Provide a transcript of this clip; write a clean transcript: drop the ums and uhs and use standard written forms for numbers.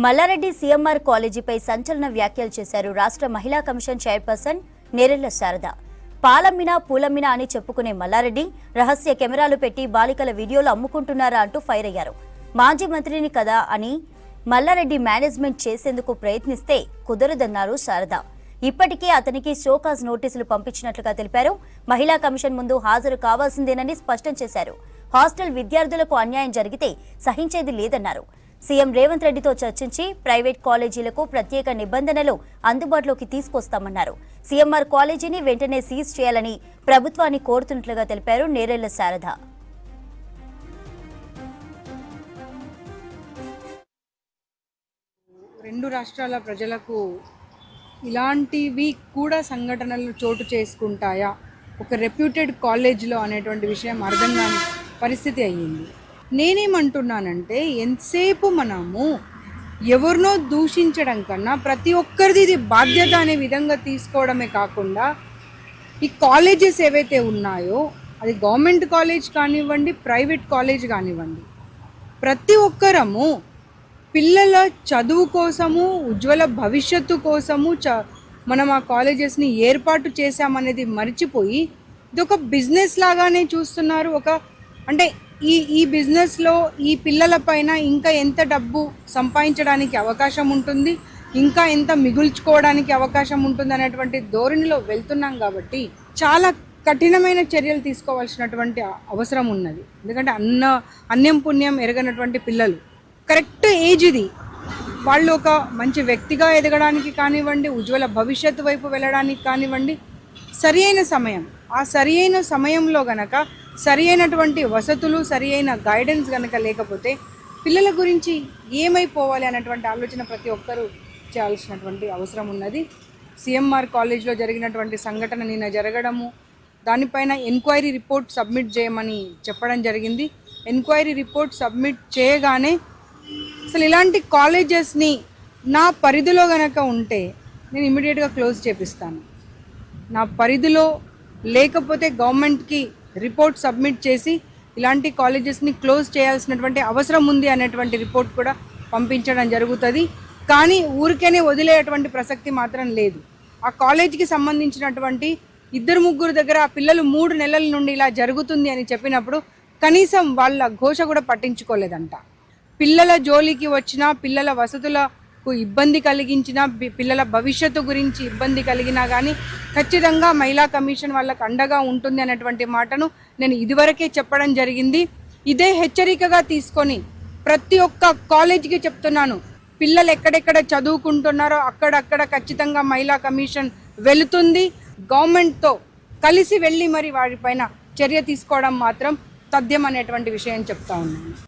Mallareddy CMR కాలేజీపై సంచలన వ్యాఖ్యలు చేశారు రాష్ట్ర మహిళా కమిషన్ చైర్పర్సన్ నేరెళ్ల శారద. పాలమ్మినా పూలమ్మినా అని చెప్పుకునే మల్లారెడ్డి రహస్య కెమెరాలు పెట్టి బాలికల వీడియోలు అమ్ముకుంటున్నారా అంటూ ఫైర్ అయ్యారు. మాజీ మంత్రిని కదా అని మల్లారెడ్డి మేనేజ్మెంట్ చేసేందుకు ప్రయత్నిస్తే కుదరదన్నారు శారద. ఇప్పటికే అతనికి షోకాజ్ నోటీసులు పంపించినట్లుగా తెలిపారు. మహిళా కమిషన్ ముందు హాజరు కావాల్సిందేనని స్పష్టం చేశారు. హాస్టల్ విద్యార్థులకు అన్యాయం జరిగితే సహించేది లేదన్నారు. సీఎం రేవంత్ రెడ్డితో చర్చించి ప్రైవేట్ కాలేజీలకు ప్రత్యేక నిబంధనలు అందుబాటులోకి తీసుకొస్తామన్నారు. సీఎంఆర్ కాలేజీని వెంటనే సీజ్ చేయాలని ప్రభుత్వాన్ని కోరుతున్నట్లుగా తెలిపారు నేరెళ్ల శారద. రెండు రాష్ట్రాల ప్రజలకు ఇలాంటివి కూడా సంఘటనలు చోటు చేసుకుంటాయా ఒక రెప్యూటెడ్ కాలేజ్లో అనేటువంటి విషయం అర్థం కాని పరిస్థితి అయ్యింది. నేనేమంటున్నానంటే ఎంతసేపు మనము ఎవరినో దూషించడం కన్నా ప్రతి ఒక్కరిది ఇది బాధ్యత అనే విధంగా తీసుకోవడమే కాకుండా ఈ కాలేజెస్ ఏవైతే ఉన్నాయో అది గవర్నమెంట్ కాలేజ్ కానివ్వండి, ప్రైవేట్ కాలేజ్ కానివ్వండి, ప్రతి ఒక్కరము పిల్లల చదువు కోసము, ఉజ్వల భవిష్యత్తు కోసము మనం ఆ కాలేజెస్ని ఏర్పాటు చేశామనేది మర్చిపోయి ఇది ఒక బిజినెస్ లాగానే చూస్తున్నారు. అంటే ఈ బిజినెస్లో ఈ పిల్లల పైన ఇంకా ఎంత డబ్బు సంపాదించడానికి అవకాశం ఉంటుంది, ఇంకా ఎంత మిగుల్చుకోవడానికి అవకాశం ఉంటుంది అనేటువంటి ధోరణిలో వెళ్తున్నాం. కాబట్టి చాలా కఠినమైన చర్యలు తీసుకోవాల్సినటువంటి అవసరం ఉన్నది. ఎందుకంటే అన్యం పుణ్యం ఎరగనటువంటి పిల్లలు, కరెక్ట్ ఏజ్ ఇది, వాళ్ళు ఒక మంచి వ్యక్తిగా ఎదగడానికి కానివ్వండి, ఉజ్వల భవిష్యత్తు వైపు వెళ్ళడానికి కానివ్వండి, సరి అయిన సమయం. ఆ సరి అయిన సమయంలో గనక సరి అయినటువంటి వసతులు, సరి అయిన గైడెన్స్ కనుక లేకపోతే పిల్లల గురించి ఏమైపోవాలి అనేటువంటి ఆలోచన ప్రతి ఒక్కరూ చేయాల్సినటువంటి అవసరం ఉన్నది. సీఎంఆర్ కాలేజ్లో జరిగినటువంటి సంఘటన నిన్న జరగడము, దానిపైన ఎంక్వైరీ రిపోర్ట్ సబ్మిట్ చేయమని చెప్పడం జరిగింది. ఎంక్వైరీ రిపోర్ట్ సబ్మిట్ చేయగానే అసలు ఇలాంటి కాలేజెస్ని నా పరిధిలో గనక ఉంటే నేను ఇమీడియట్గా క్లోజ్ చేపిస్తాను. నా పరిధిలో లేకపోతే గవర్నమెంట్కి రిపోర్ట్ సబ్మిట్ చేసి ఇలాంటి కాలేజెస్ని క్లోజ్ చేయాల్సినటువంటి అవసరం ఉంది అనేటువంటి రిపోర్ట్ కూడా పంపించడం జరుగుతుంది. కానీ ఊరికేనే వదిలేటువంటి ప్రసక్తి మాత్రం లేదు. ఆ కాలేజీకి సంబంధించినటువంటి 2-3 దగ్గర ఆ పిల్లలు 3 నెలల నుండి ఇలా జరుగుతుంది అని చెప్పినప్పుడు కనీసం వాళ్ళ ఘోష కూడా పట్టించుకోలేదంట. పిల్లల జోలికి వచ్చినా, పిల్లల వసతులకు ఇబ్బంది కలిగించినా, పిల్లల భవిష్యత్తు గురించి ఇబ్బంది కలిగినా కానీ ఖచ్చితంగా మహిళా కమిషన్ వాళ్ళకు అండగా ఉంటుంది అనేటువంటి మాటను నేను ఇదివరకే చెప్పడం జరిగింది. ఇదే హెచ్చరికగా తీసుకొని ప్రతి ఒక్క కాలేజీకి చెప్తున్నాను, పిల్లలు ఎక్కడెక్కడ చదువుకుంటున్నారో అక్కడక్కడ ఖచ్చితంగా మహిళా కమిషన్ వెళుతుంది. గవర్నమెంట్తో కలిసి వెళ్ళి మరి వారిపైన చర్య తీసుకోవడం మాత్రం తథ్యం అనేటువంటి విషయం చెప్తా ఉన్నాను.